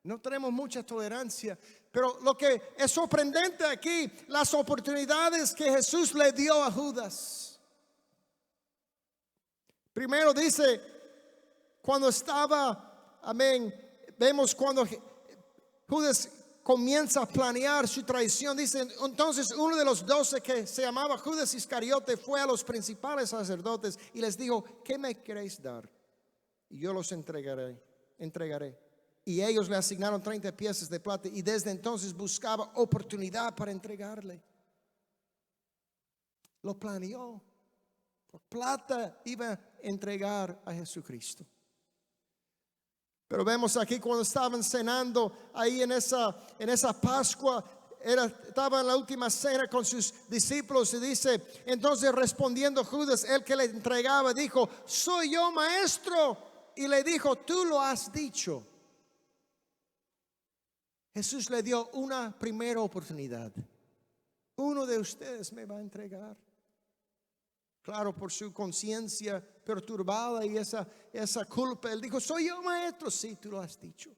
No tenemos mucha tolerancia. Pero lo que es sorprendente aquí, las oportunidades que Jesús le dio a Judas. Primero dice, cuando estaba, amén, vemos cuando Judas comienza a planear su traición. Dice, entonces uno de los 12 que se llamaba Judas Iscariote fue a los principales sacerdotes y les dijo, ¿qué me queréis dar? Y yo los entregaré. Y ellos le asignaron 30 piezas de plata y desde entonces buscaba oportunidad para entregarle. Lo planeó. Por plata iba a entregar a Jesucristo. Pero vemos aquí cuando estaban cenando ahí en esa Pascua, estaba en la última cena con sus discípulos y dice, entonces respondiendo Judas, el que le entregaba, dijo, soy yo, maestro. Y le dijo, tú lo has dicho. Jesús le dio una primera oportunidad. Uno de ustedes me va a entregar. Claro, por su conciencia perturbada y esa culpa, él dijo, soy yo, maestro. Sí, tú lo has dicho.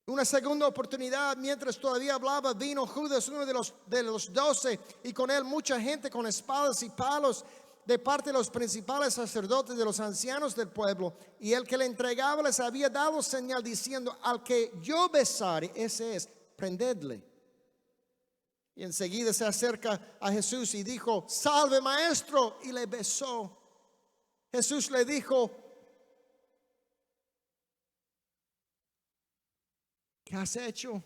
Una segunda oportunidad, mientras todavía hablaba, vino Judas, uno de los 12, y con él mucha gente con espadas y palos de parte de los principales sacerdotes, de los ancianos del pueblo. Y el que le entregaba les había dado señal diciendo, al que yo besare, ese es, prendedle. Y enseguida se acerca a Jesús y dijo, salve maestro, y le besó. Jesús le dijo, ¿qué has hecho?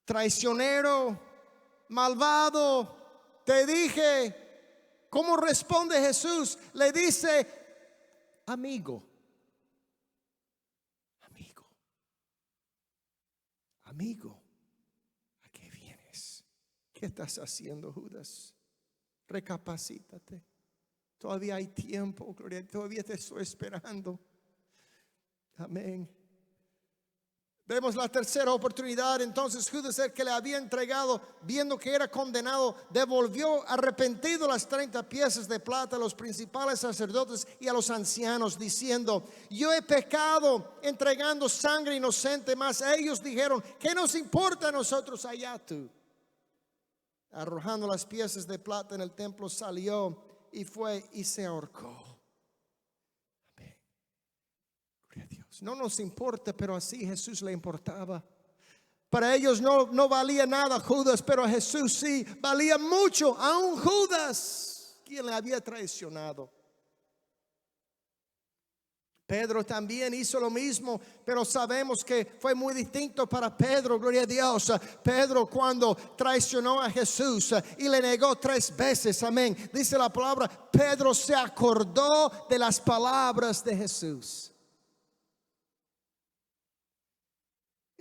Traicionero, malvado, te dije. ¿Cómo responde Jesús? Le dice, amigo, ¿a qué vienes? ¿Qué estás haciendo, Judas? Recapacítate. Todavía hay tiempo, gloria, todavía te estoy esperando. Amén. Vemos la tercera oportunidad. Entonces Judas, el que le había entregado, viendo que era condenado, devolvió arrepentido las 30 piezas de plata a los principales sacerdotes y a los ancianos, diciendo, yo he pecado entregando sangre inocente. Mas ellos dijeron, ¿qué nos importa a nosotros? Allá tú. Arrojando las piezas de plata en el templo, salió y fue y se ahorcó. No nos importa, pero así Jesús le importaba. Para ellos no valía nada Judas, pero a Jesús sí valía mucho, aún Judas, quien le había traicionado. Pedro también hizo lo mismo, pero sabemos que fue muy distinto para Pedro, gloria a Dios. Pedro, cuando traicionó a Jesús y le negó 3 veces, amén, dice la palabra, Pedro se acordó de las palabras de Jesús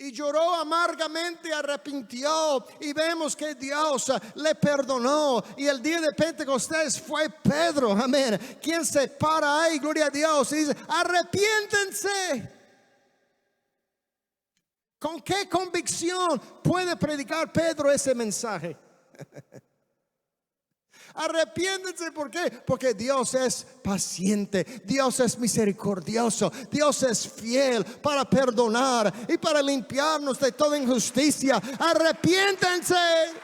y lloró amargamente, arrepintió, y vemos que Dios le perdonó. Y el día de Pentecostés fue Pedro, amén, quien se para ahí, gloria a Dios, y dice, arrepiéntense. ¿Con qué convicción puede predicar Pedro ese mensaje? Arrepiéntense, ¿por qué? Porque Dios es paciente, Dios es misericordioso, Dios es fiel para perdonar y para limpiarnos de toda injusticia. Arrepiéntense,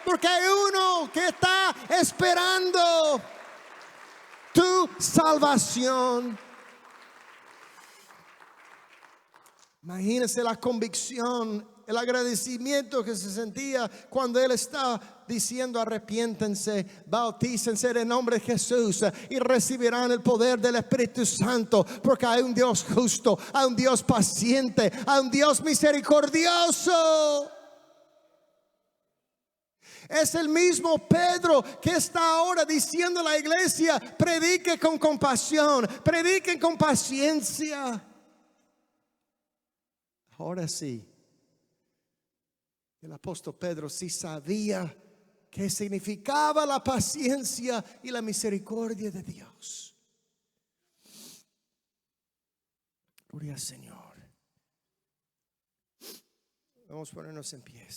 porque hay uno que está esperando tu salvación. Imagínense la convicción, el agradecimiento que se sentía cuando él está diciendo, arrepiéntense, bautícense en el nombre de Jesús y recibirán el poder del Espíritu Santo, porque hay un Dios justo, hay un Dios paciente, hay un Dios misericordioso. Es el mismo Pedro que está ahora diciendo a la iglesia, predique con compasión, prediquen con paciencia. Ahora sí, el apóstol Pedro sí sabía qué significaba la paciencia y la misericordia de Dios. Gloria al Señor. Vamos a ponernos en pie.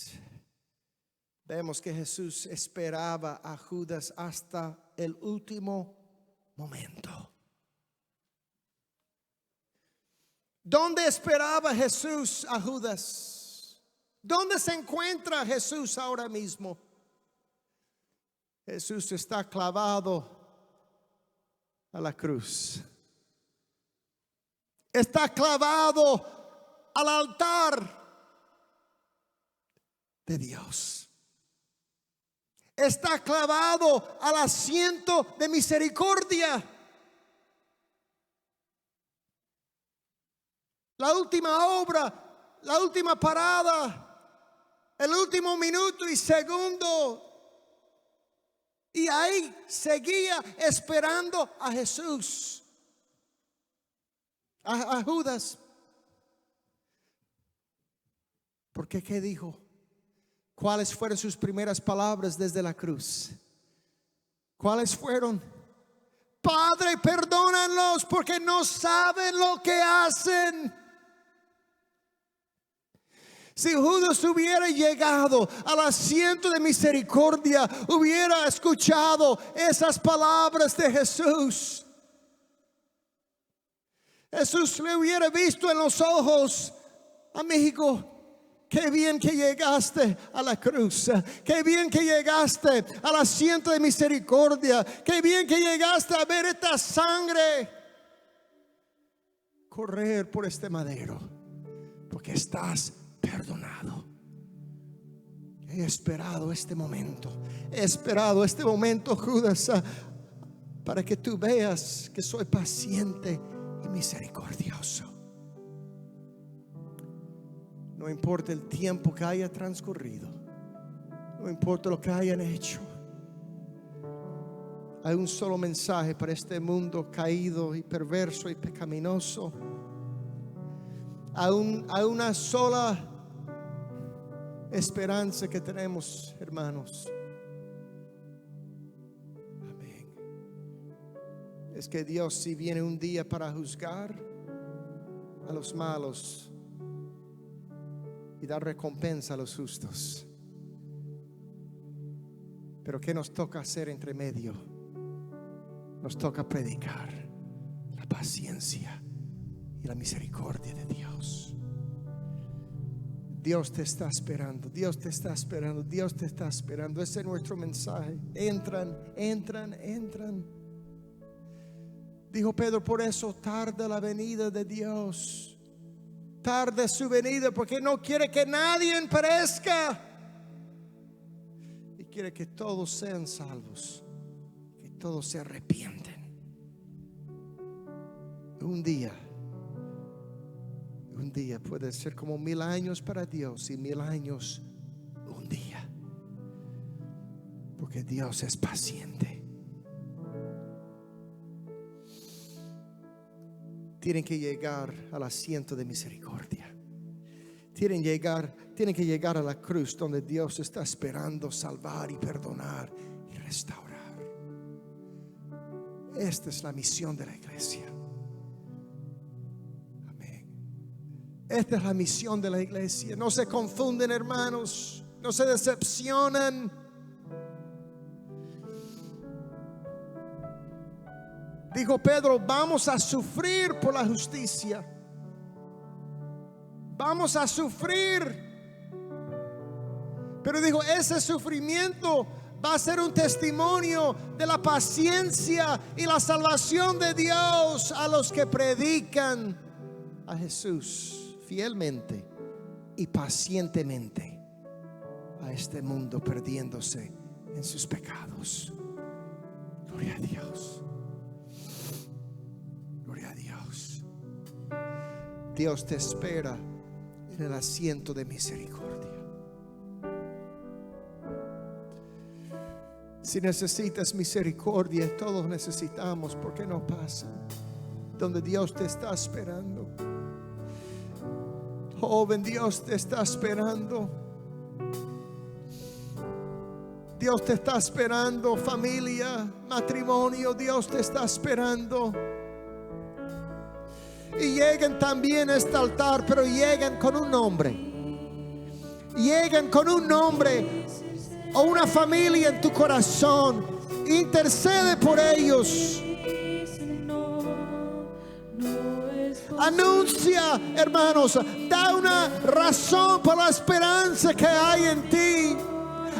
Vemos que Jesús esperaba a Judas hasta el último momento. ¿Dónde esperaba Jesús a Judas? ¿Dónde se encuentra Jesús ahora mismo? Jesús está clavado a la cruz. Está clavado al altar de Dios. Está clavado al asiento de misericordia. La última obra, la última parada, el último minuto y segundo. Y ahí seguía esperando a Jesús, a Judas. Porque ¿qué dijo? ¿Cuáles fueron sus primeras palabras desde la cruz? ¿Cuáles fueron? Padre, perdónalos porque no saben lo que hacen. Si Judas hubiera llegado al asiento de misericordia, hubiera escuchado esas palabras de Jesús. Jesús le hubiera visto en los ojos: amigo, qué bien que llegaste a la cruz. Qué bien que llegaste al asiento de misericordia. Qué bien que llegaste a ver esta sangre correr por este madero, porque estás perdonado. He esperado este momento. He esperado este momento, Judas, para que tú veas que soy paciente y misericordioso. No importa el tiempo que haya transcurrido, no importa lo que hayan hecho, hay un solo mensaje para este mundo caído y perverso y pecaminoso. Hay una sola esperanza que tenemos, hermanos. Amén. Es que Dios, si viene un día para juzgar a los malos y dar recompensa a los justos, pero ¿qué nos toca hacer entre medio? Nos toca predicar la paciencia y la misericordia de Dios. Dios te está esperando, Dios te está esperando, Dios te está esperando. Ese es nuestro mensaje. Entran. Dijo Pedro: por eso tarda la venida de Dios. Tarda su venida porque no quiere que nadie perezca, y quiere que todos sean salvos, que todos se arrepienten. Un día puede ser como 1000 años para Dios, y 1000 años un día, porque Dios es paciente. Tienen que llegar al asiento de misericordia. Tienen que llegar a la cruz donde Dios está esperando salvar y perdonar y restaurar. Esta es la misión de la iglesia. Esta es la misión de la iglesia. No se confunden, hermanos. No se decepcionan. Dijo Pedro: vamos a sufrir por la justicia. Vamos a sufrir. Pero dijo: ese sufrimiento va a ser un testimonio de la paciencia y la salvación de Dios a los que predican a Jesús fielmente y pacientemente a este mundo perdiéndose en sus pecados. Gloria a Dios. Gloria a Dios. Dios te espera en el asiento de misericordia. Si necesitas misericordia, todos necesitamos, porque no pasa. Donde Dios te está esperando. Joven, Dios te está esperando. Dios te está esperando. Familia, matrimonio, Dios te está esperando. Y lleguen también a este altar, pero lleguen con un nombre. Lleguen con un nombre o una familia en tu corazón. Intercede por ellos. Anuncia, hermanos, da una razón por la esperanza que hay en ti.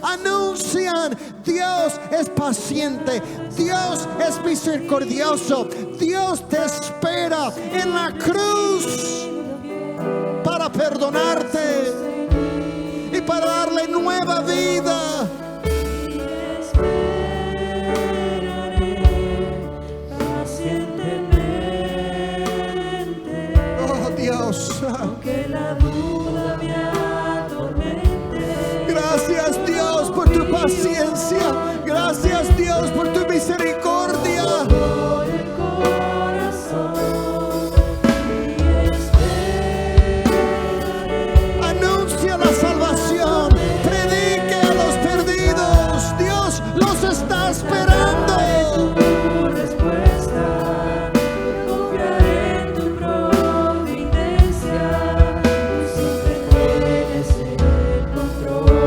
Anuncian, Dios es paciente, Dios es misericordioso, Dios te espera en la cruz para perdonarte y para darle nueva vida. Oh Dios, aunque la duda me atormente. Gracias Dios por tu paciencia, gracias Dios por tu misericordia. Por el corazón y esperaré. Anuncia la salvación, predique a los perdidos, Dios los está esperando. Tu respuesta, confiaré en tu providencia. Tú siempre tienes el control.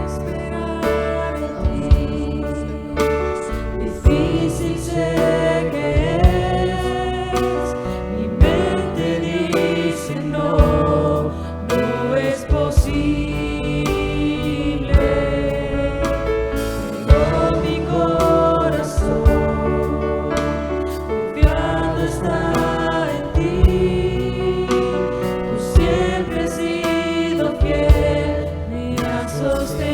Esperar en ti, difícil sé que es. Mi mente dice no, no es posible. Pero mi corazón confiado está en ti. Tú siempre has sido fiel, me has sostenido.